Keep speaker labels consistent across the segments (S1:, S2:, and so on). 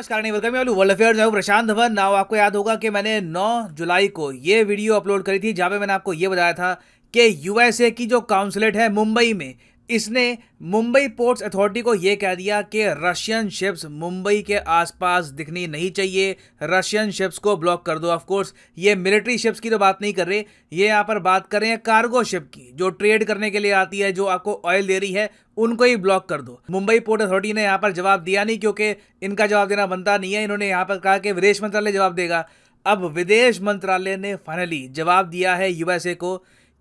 S1: नमस्कार, नहीं welcome you world affairs. मैं हूं प्रशांत धवन। नाउ आपको याद होगा कि मैंने 9 जुलाई को ये वीडियो अपलोड करी थी जहां पे मैंने आपको ये बताया था कि यूएसए की जो काउंसलेट है मुंबई में, इसने मुंबई पोर्ट्स अथॉरिटी को ये कह दिया कि रशियन शिप्स मुंबई के आसपास दिखनी नहीं चाहिए, रशियन शिप्स को ब्लॉक कर दो। ऑफ कोर्स ये मिलिट्री शिप्स की तो बात नहीं कर रहे, ये यहाँ पर बात कर रहे हैं कार्गो शिप की, जो ट्रेड करने के लिए आती है, जो आपको ऑयल दे रही है, उनको ही ब्लॉक कर दो। मुंबई पोर्ट अथॉरिटी ने यहाँ पर जवाब दिया नहीं, क्योंकि इनका जवाब देना बनता नहीं है। इन्होंने यहाँ पर कहा कि विदेश मंत्रालय जवाब देगा। अब विदेश मंत्रालय ने फाइनली जवाब दिया है यूएसए को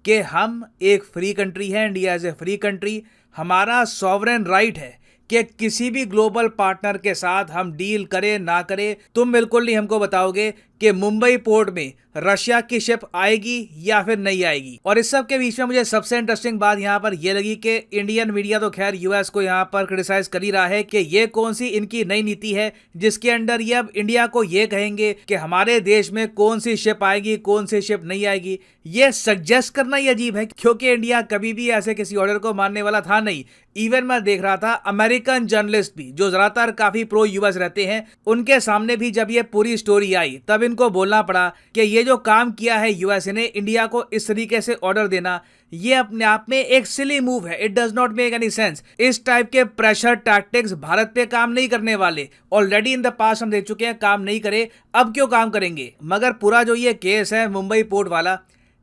S1: कि हम एक फ्री कंट्री है, India as a free country, हमारा सॉवरेन राइट है कि किसी भी ग्लोबल पार्टनर के साथ हम डील करें ना करें, तुम बिल्कुल नहीं हमको बताओगे कि मुंबई पोर्ट में रशिया की शिप आएगी या फिर नहीं आएगी। और इस सब के बीच में मुझे सबसे इंटरेस्टिंग बात यहाँ पर यह लगी कि इंडियन मीडिया तो खैर यूएस को यहाँ पर क्रिटिसाइज कर ही रहा है कि ये कौन सी इनकी नई नीति है जिसके अंडर ये अब इंडिया को ये कहेंगे कि हमारे देश में कौन सी शिप आएगी, कौन सी शिप नहीं आएगी। ये सजेस्ट करना ही अजीब है, क्योंकि इंडिया कभी भी ऐसे किसी ऑर्डर को मानने वाला था नहीं। इवन मैं देख रहा था अमेरिकन जर्नलिस्ट भी, जो ज्यादातर काफी प्रो यूएस रहते हैं, उनके सामने भी जब ये पूरी स्टोरी आई तब इनको बोलना पड़ा कि ये जो काम किया है यूएसए ने इंडिया को इस तरीके से ऑर्डर देना, ये अपने आप में एक सिली मूव है। It does not make any sense. इस टाइप के प्रेशर टैक्टिक्स भारत पे काम नहीं करने वाले। ऑलरेडी इन द पास्ट हम देख चुके हैं काम नहीं करे, अब क्यों काम करेंगे। मगर पूरा जो ये केस है मुंबई पोर्ट वाला,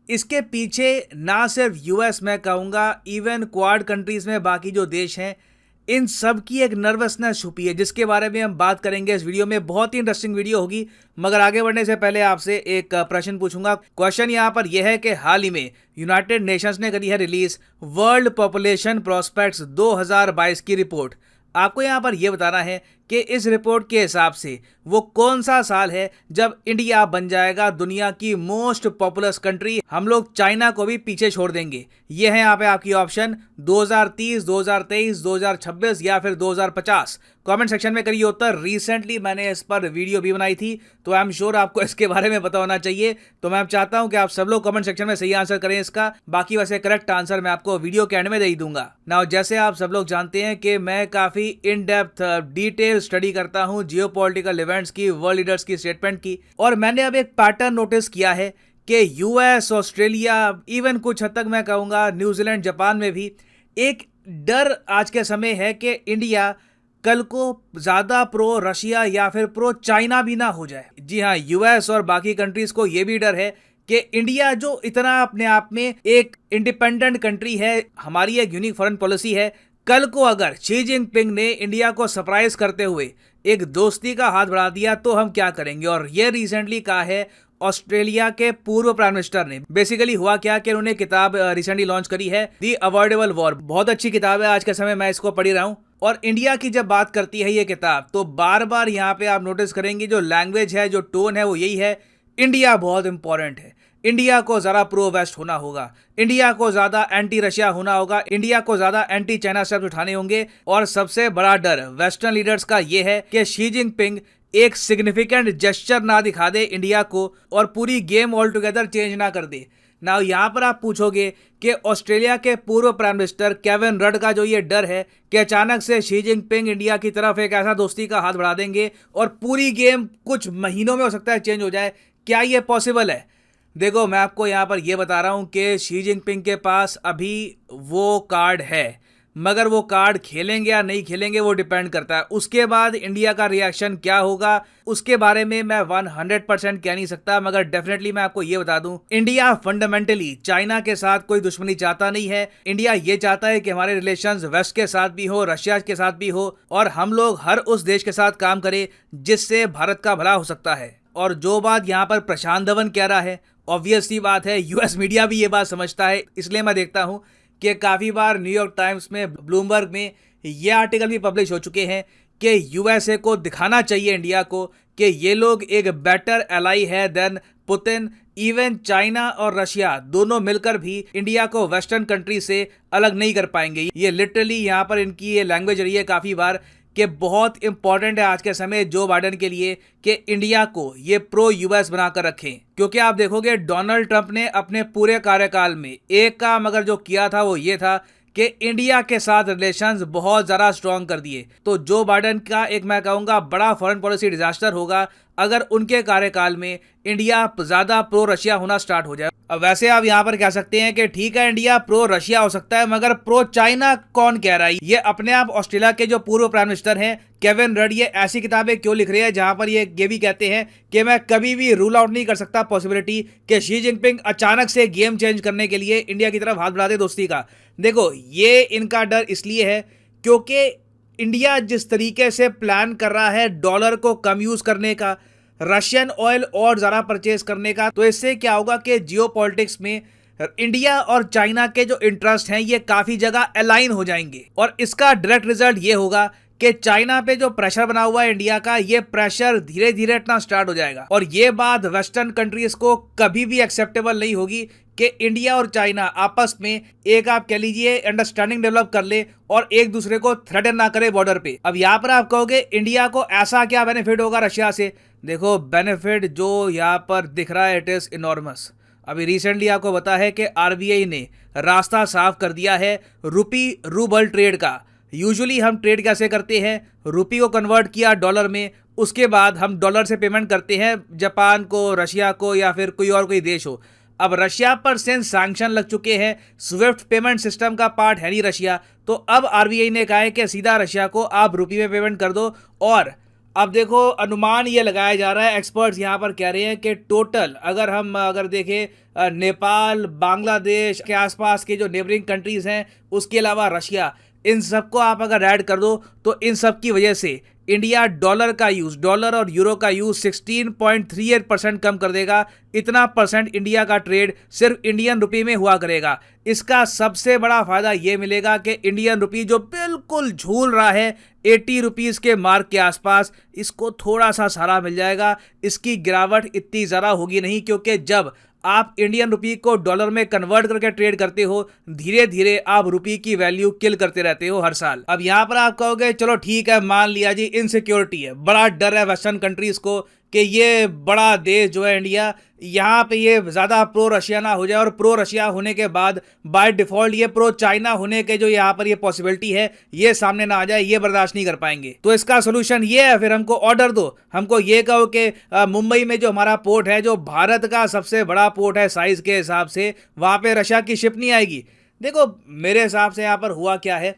S1: इसके पीछे ना सिर्फ यूएस, मैं कहूँगा इवन क्वाड कंट्रीज में बाकी जो देश हैं, इन सब की एक नर्वसनेस छुपी है, जिसके बारे में हम बात करेंगे इस वीडियो में। बहुत ही इंटरेस्टिंग वीडियो होगी। मगर आगे बढ़ने से पहले आपसे एक प्रश्न पूछूंगा। क्वेश्चन यहाँ पर यह है कि हाल ही में यूनाइटेड नेशंस ने करी है रिलीज वर्ल्ड पॉपुलेशन प्रोस्पेक्ट्स 2022 की रिपोर्ट। आपको यहाँ पर यह बताना है कि इस रिपोर्ट के हिसाब से वो कौन सा साल है जब इंडिया बन जाएगा दुनिया की मोस्ट पॉपुलस कंट्री। हम लोग चाइना को भी पीछे छोड़ देंगे। ये है यहाँ पे आपकी ऑप्शन 2030, 2023, 2026 या फिर 2050। कमेंट सेक्शन में करिए उत्तर। रिसेंटली मैंने इस पर वीडियो भी बनाई थी, तो आई एम श्योर आपको इसके बारे में पता होना चाहिए। तो मैं चाहता हूं कि आप सब लोग कमेंट सेक्शन में सही आंसर करें इसका। बाकी वैसे करेक्ट आंसर मैं आपको वीडियो के एंड में दे ही दूंगा। नाउ जैसे आप सब लोग जानते हैं कि मैं काफी इन डेप्थ डिटेल स्टडी करता हूं जियोपॉलिटिकल इवेंट्स की, वर्ल्ड लीडर्स की स्टेटमेंट की, और मैंने अब एक पैटर्न नोटिस किया है कि यूएस, ऑस्ट्रेलिया, इवन कुछ हद तक मैं कहूंगा न्यूजीलैंड, जापान में भी एक डर आज के समय है कि इंडिया कल को ज्यादा प्रो रशिया या फिर प्रो चाइना भी ना हो जाए। जी हाँ, यूएस और बाकी कंट्रीज को यह भी डर है कि इंडिया जो इतना अपने आप में एक इंडिपेंडेंट कंट्री है, हमारी एक यूनिक फॉरेन पॉलिसी है, कल को अगर शी जिनपिंग ने इंडिया को सरप्राइज करते हुए एक दोस्ती का हाथ बढ़ा दिया तो हम क्या करेंगे। और ये रिसेंटली कहा है ऑस्ट्रेलिया के पूर्व प्राइम मिनिस्टर ने। बेसिकली हुआ क्या कि उन्होंने किताब रिसेंटली लॉन्च करी है, दी अवॉइडेबल वॉर। बहुत अच्छी किताब है, आज के समय मैं इसको पढ़ी रहा हूँ। और इंडिया की जब बात करती है ये किताब, तो बार बार यहाँ पे आप नोटिस करेंगे जो लैंग्वेज है, जो टोन है, वो यही है, इंडिया बहुत इंपॉर्टेंट है, इंडिया को ज़्यादा प्रो वेस्ट होना होगा, इंडिया को ज़्यादा एंटी रशिया होना होगा, इंडिया को ज़्यादा एंटी चाइना स्टेप्स उठाने होंगे। और सबसे बड़ा डर वेस्टर्न लीडर्स का यह है कि शी जिनपिंग एक सिग्निफिकेंट जेस्चर ना दिखा दे इंडिया को और पूरी गेम ऑल टुगेदर चेंज ना कर दे। नाउ यहाँ पर आप पूछोगे कि ऑस्ट्रेलिया के पूर्व प्राइम मिनिस्टर केविन रड का जो ये डर है कि अचानक से शी जिनपिंग इंडिया की तरफ एक ऐसा दोस्ती का हाथ बढ़ा देंगे और पूरी गेम कुछ महीनों में हो सकता है चेंज हो जाए, क्या ये पॉसिबल है? देखो, मैं आपको यहाँ पर यह बता रहा हूँ कि शी जिनपिंग के पास अभी वो कार्ड है, मगर वो कार्ड खेलेंगे या नहीं खेलेंगे वो डिपेंड करता है। उसके बाद इंडिया का रिएक्शन क्या होगा उसके बारे में मैं 100% कह नहीं सकता, मगर डेफिनेटली मैं आपको ये बता दूं, इंडिया फंडामेंटली चाइना के साथ कोई दुश्मनी चाहता नहीं है। इंडिया ये चाहता है कि हमारे रिलेशंस वेस्ट के साथ भी हो, रशिया के साथ भी हो, और हम लोग हर उस देश के साथ काम करें जिससे भारत का भला हो सकता है। और जो बात यहाँ पर प्रशांत धवन कह रहा है, ऑब्वियसली बात है, यूएस मीडिया भी ये बात समझता है। इसलिए मैं देखता हूँ कि काफ़ी बार न्यूयॉर्क टाइम्स में, ब्लूमबर्ग में ये आर्टिकल भी पब्लिश हो चुके हैं कि यूएसए को दिखाना चाहिए इंडिया को कि ये लोग एक बेटर एलाई है देन पुतिन। इवन चाइना और रशिया दोनों मिलकर भी इंडिया को वेस्टर्न कंट्री से अलग नहीं कर पाएंगे। ये लिटरली यहाँ पर इनकी ये लैंग्वेज रही है काफ़ी बार कि बहुत इंपॉर्टेंट है आज के समय जो बाइडेन के लिए कि इंडिया को ये प्रो यूएस बनाकर रखें। क्योंकि आप देखोगे डोनाल्ड ट्रंप ने अपने पूरे कार्यकाल में एक काम अगर जो किया था वो ये था कि इंडिया के साथ रिलेशंस बहुत ज़्यादा स्ट्रॉन्ग कर दिए। तो जो बाइडेन का एक मैं कहूँगा बड़ा फॉरेन पॉलिसी डिजास्टर होगा अगर उनके कार्यकाल में इंडिया ज़्यादा प्रो रशिया होना स्टार्ट हो जाए। अब वैसे आप यहाँ पर कह सकते हैं कि ठीक है इंडिया प्रो रशिया हो सकता है, मगर प्रो चाइना कौन कह रहा है? ये अपने आप ऑस्ट्रेलिया के जो पूर्व प्राइम मिनिस्टर हैं केविन रड, ये ऐसी किताबें क्यों लिख रहे हैं जहां पर ये भी कहते हैं कि मैं कभी भी रूल आउट नहीं कर सकता पॉसिबिलिटी कि शी जिनपिंग अचानक से गेम चेंज करने के लिए इंडिया की तरफ हाथ बढ़ा दे दोस्ती का। देखो ये इनका डर इसलिए है क्योंकि इंडिया जिस तरीके से प्लान कर रहा है डॉलर को कम यूज करने का, रशियन ऑयल और ज़्यादा परचेज करने का, तो इससे क्या होगा कि जियोपॉलिटिक्स में इंडिया और चाइना के जो इंटरेस्ट हैं ये काफ़ी जगह अलाइन हो जाएंगे। और इसका डायरेक्ट रिजल्ट ये होगा कि चाइना पे जो प्रेशर बना हुआ है इंडिया का, ये प्रेशर धीरे धीरे हटना स्टार्ट हो जाएगा। और ये बात वेस्टर्न कंट्रीज को कभी भी एक्सेप्टेबल नहीं होगी कि इंडिया और चाइना आपस में एक आप कह लीजिए अंडरस्टैंडिंग डेवलप कर ले और एक दूसरे को थ्रेटन ना करे बॉर्डर पे। अब यहाँ पर आप कहोगे इंडिया को ऐसा क्या बेनिफिट होगा रशिया से? देखो बेनिफिट जो यहाँ पर दिख रहा है इट इज इनॉर्मस। अभी रिसेंटली आपको पता है कि आरबीआई ने रास्ता साफ कर दिया है रुपी रूबल ट्रेड का। यूजुअली हम ट्रेड कैसे करते हैं, रुपी को कन्वर्ट किया डॉलर में, उसके बाद हम डॉलर से पेमेंट करते हैं जापान को, रशिया को या फिर कोई देश हो। अब रशिया पर सिंस सैंक्शन लग चुके हैं, स्विफ्ट पेमेंट सिस्टम का पार्ट है नहीं रशिया, तो अब आरबीआई ने कहा है कि सीधा रशिया को आप रुपये में पेमेंट कर दो। और अब देखो अनुमान ये लगाया जा रहा है, एक्सपर्ट्स यहाँ पर कह रहे हैं कि टोटल अगर देखें नेपाल, बांग्लादेश के आसपास के जो नेबरिंग कंट्रीज हैं, उसके अलावा रशिया, इन सबको आप अगर ऐड कर दो तो इन सब की वजह से इंडिया डॉलर और यूरो का यूज 16.38% कम कर देगा। इतना परसेंट इंडिया का ट्रेड सिर्फ इंडियन रुपये में हुआ करेगा। इसका सबसे बड़ा फायदा ये मिलेगा कि इंडियन रुपये जो बिल्कुल झूल रहा है 80 रुपीज़ के मार्क के आसपास, इसको थोड़ा सा सहारा मिल जाएगा। इसकी गिरावट इतनी ज़्यादा होगी नहीं, क्योंकि जब आप इंडियन रुपये को डॉलर में कन्वर्ट करके ट्रेड करते हो, धीरे धीरे आप रुपये की वैल्यू किल करते रहते हो हर साल। अब यहाँ पर आप कहोगे चलो ठीक है, मान लिया जी इनसिक्योरिटी है, बड़ा डर है वेस्टर्न कंट्रीज को कि ये बड़ा देश जो है इंडिया, यहाँ पे ये ज़्यादा प्रो रशिया ना हो जाए और प्रो रशिया होने के बाद बाय डिफॉल्ट ये प्रो चाइना होने के जो यहाँ पर ये पॉसिबिलिटी है ये सामने ना आ जाए, ये बर्दाश्त नहीं कर पाएंगे। तो इसका सोल्यूशन ये है, फिर हमको ऑर्डर दो, हमको ये कहो कि मुंबई में जो हमारा पोर्ट है, जो भारत का सबसे बड़ा पोर्ट है साइज के हिसाब से, वहाँ पे रशिया की शिप नहीं आएगी। देखो मेरे हिसाब से यहाँ पर हुआ क्या है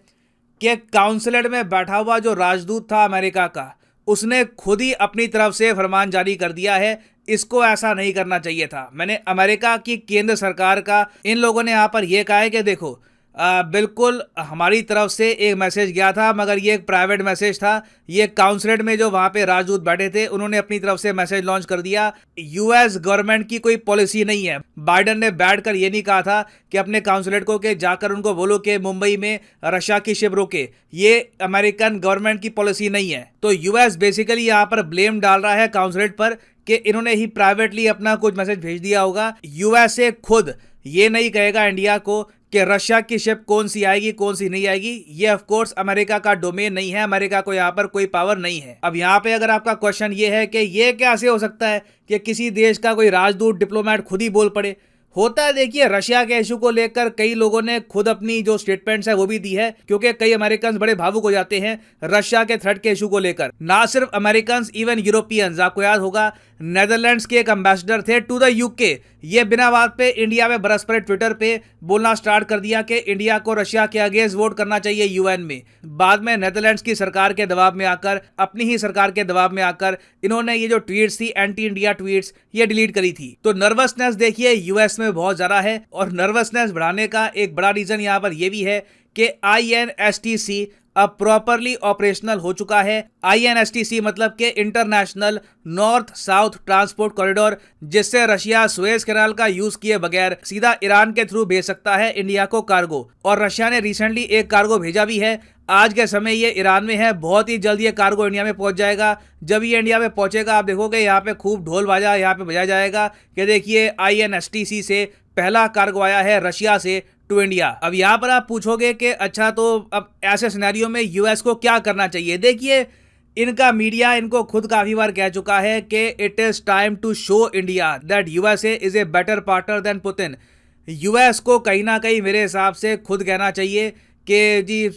S1: कि काउंसिलेट में बैठा हुआ जो राजदूत था अमेरिका का, उसने खुद ही अपनी तरफ से फरमान जारी कर दिया है। इसको ऐसा नहीं करना चाहिए था। मैंने अमेरिका की केंद्र सरकार का इन लोगों ने यहाँ पर यह कहा है कि देखो बिल्कुल हमारी तरफ से एक मैसेज गया था, मगर ये एक प्राइवेट मैसेज था। ये काउंसिलेट में जो वहाँ पे राजदूत बैठे थे उन्होंने अपनी तरफ से मैसेज लॉन्च कर दिया। यूएस गवर्नमेंट की कोई पॉलिसी नहीं है। बाइडेन ने बैठकर ये नहीं कहा था कि अपने काउंसिलेट को कि जाकर उनको बोलो कि मुंबई में रशिया की शिप रोके, ये अमेरिकन गवर्नमेंट की पॉलिसी नहीं है। तो यूएस बेसिकली यहाँ पर ब्लेम डाल रहा है काउंसिलेट पर कि इन्होंने ही प्राइवेटली अपना कुछ मैसेज भेज दिया होगा। यूएसए खुद ये नहीं कहेगा इंडिया को कि रशिया की शिप कौन सी आएगी कौन सी नहीं आएगी। ये ऑफ कोर्स अमेरिका का डोमेन नहीं है, अमेरिका को यहाँ पर कोई पावर नहीं है। अब यहाँ पे अगर आपका क्वेश्चन ये है कि ये कैसे हो सकता है कि किसी देश का कोई राजदूत डिप्लोमेट खुद ही बोल पड़े, होता है देखिए रशिया के इशू को लेकर कई लोगों ने खुद अपनी जो स्टेटमेंट्स है वो भी दी है, क्योंकि कई अमेरिकन बड़े भावुक हो जाते हैं रशिया के थ्रेट के इशू को लेकर। ना सिर्फ अमेरिकन, इवन यूरोपियंस, आपको याद होगा नेदरलैंड्स के एक एम्बेसडर थे टू द यूके, ये बिना बात पे इंडिया में बरस पड़े, ट्विटर पे बोलना स्टार्ट कर दिया कि इंडिया को रशिया के अगेंस्ट वोट करना चाहिए यूएन में। बाद में नेदरलैंड्स की सरकार के दबाव में आकर, अपनी ही सरकार के दबाव में आकर इन्होंने ये जो ट्वीट्स थी एंटी इंडिया ट्वीट्स, ये डिलीट करी थी। तो नर्वसनेस देखिए यूएस में बहुत ज्यादा है, और नर्वसनेस बढ़ाने का एक बड़ा रीजन यहाँ पर यह भी है कि INSTC अब प्रॉपरली ऑपरेशनल हो चुका है। INSTC मतलब कि international north south transport corridor, जिससे रशिया सुएज कैनाल का यूज किए बगैर सीधा ईरान के थ्रू भेज सकता है इंडिया को कार्गो। और रशिया ने रिसेंटली एक कार्गो भेजा भी है। आज के समय ये ईरान में है, बहुत ही जल्द ये कार्गो इंडिया में पहुंच जाएगा। जब ये इंडिया में पहुंचेगा आप देखोगे यहाँ पे खूब ढोल बाजा यहाँ पे बजाया जाएगा कि देखिए INSTC से पहला कार्गो आया है रशिया से टू इंडिया। अब यहाँ पर आप पूछोगे कि अच्छा तो अब ऐसे सिनेरियो में यूएस को क्या करना चाहिए। देखिए इनका मीडिया इनको खुद काफी बार कह चुका है कि it is time to show India that USA is a better partner than Putin. US को कहीं ना कहीं मेरे हिसाब से खुद कहना चाहिए कि जी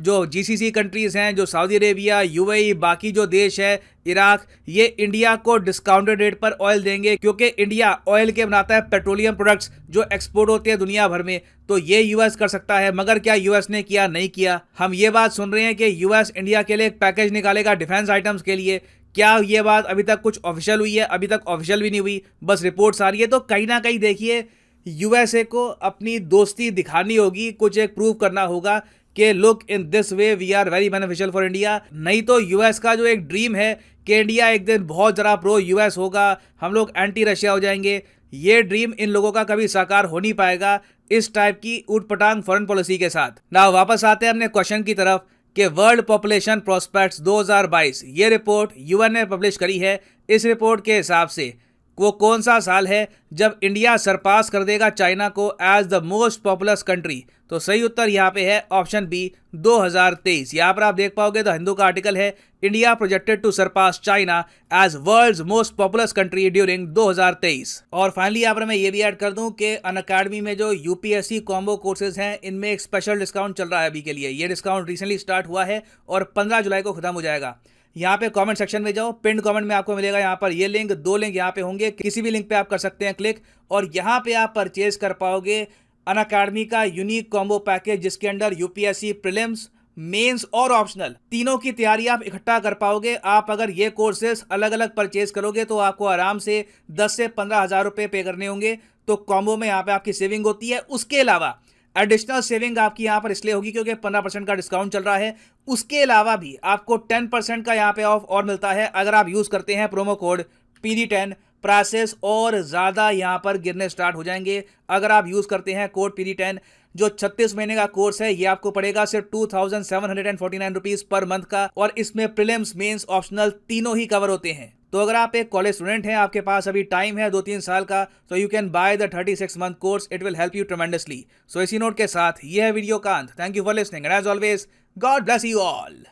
S1: जो जीसीसी कंट्रीज़ हैं, जो सऊदी अरेबिया, यूएई, बाकी जो देश है, इराक, ये इंडिया को डिस्काउंटेड रेट पर ऑयल देंगे, क्योंकि इंडिया ऑयल के बनाता है पेट्रोलियम प्रोडक्ट्स जो एक्सपोर्ट होते हैं दुनिया भर में। तो ये यूएस कर सकता है, मगर क्या यूएस ने किया? नहीं किया। हम ये बात सुन रहे हैं कि यूएस इंडिया के लिए एक पैकेज निकालेगा डिफेंस आइटम्स के लिए। क्या ये बात अभी तक कुछ ऑफिशियल हुई है? अभी तक ऑफिशियल भी नहीं हुई, बस रिपोर्ट्स आ रही है। तो कहीं ना कहीं देखिए, यूएसए को अपनी दोस्ती दिखानी होगी, कुछ एक प्रूव करना होगा कि look in this way we are very beneficial for India. नहीं तो यूएस का जो एक ड्रीम है कि इंडिया एक दिन बहुत ज़रा प्रो यूएस होगा, हम लोग एंटी रशिया हो जाएंगे, ये ड्रीम इन लोगों का कभी साकार हो नहीं पाएगा इस टाइप की ऊटपटांग फॉरेन पॉलिसी के साथ। ना वापस आते हैं अपने क्वेश्चन की तरफ कि वर्ल्ड पॉपुलेशन प्रोस्पेक्ट्स 2022, ये रिपोर्ट यूएन ने पब्लिश करी है। इस रिपोर्ट के हिसाब से वो कौन सा साल है जब इंडिया सरपास कर देगा चाइना को as the most populous country? तो सही उत्तर यहाँ पे है ऑप्शन बी, 2023। यहाँ पर आप देख पाओगे द हिंदू का आर्टिकल है, India projected to surpass China as world's most populous country during 2023। और फाइनली यहाँ पर मैं ये भी ऐड कर दूं कि अनअकैडमी में जो यूपीएससी कॉम्बो कोर्सेज हैं, इनमें एक स्पेशल डिस्काउंट चल रहा है अभी के लिए। ये डिस्काउंट रिसेंटली स्टार्ट हुआ है और 15 जुलाई को खत्म हो जाएगा। यहाँ पे कमेंट सेक्शन में जाओ, पिन कमेंट में आपको मिलेगा यहाँ पर ये लिंक, 2 लिंक यहाँ पे होंगे, किसी भी लिंक पे आप कर सकते हैं क्लिक, और यहाँ पे आप परचेज कर पाओगे अनअकैडमी का यूनिक कॉम्बो पैकेज, जिसके अंदर यूपीएससी प्रीलिम्स, मेंस और ऑप्शनल तीनों की तैयारी आप इकट्ठा कर पाओगे। आप अगर ये कोर्सेज अलग अलग परचेज करोगे तो आपको आराम से 10 से 15 हज़ार रुपये पे करने होंगे। तो कॉम्बो में यहाँ पे आपकी सेविंग होती है। उसके अलावा एडिशनल सेविंग आपकी यहाँ पर इसलिए होगी क्योंकि 15% का डिस्काउंट चल रहा है। उसके अलावा भी आपको 10% का यहाँ पे ऑफ और मिलता है अगर आप यूज़ करते हैं प्रोमो कोड PD10। प्राइसेस और ज़्यादा यहाँ पर गिरने स्टार्ट हो जाएंगे अगर आप यूज़ करते हैं कोड PD10। जो 36 महीने का कोर्स है ये आपको पड़ेगा सिर्फ 2749 रुपीज़ पर मंथ का, और इसमें प्रीलिम्स, मेंस, ऑप्शनल तीनों ही कवर होते हैं। तो अगर आप एक कॉलेज स्टूडेंट हैं, आपके पास अभी टाइम है 2-3 साल का, तो you can buy the 36 month course, it will help you tremendously. So इसी नोट के साथ ये है वीडियो का अंत। Thank you for listening and as always God bless you all.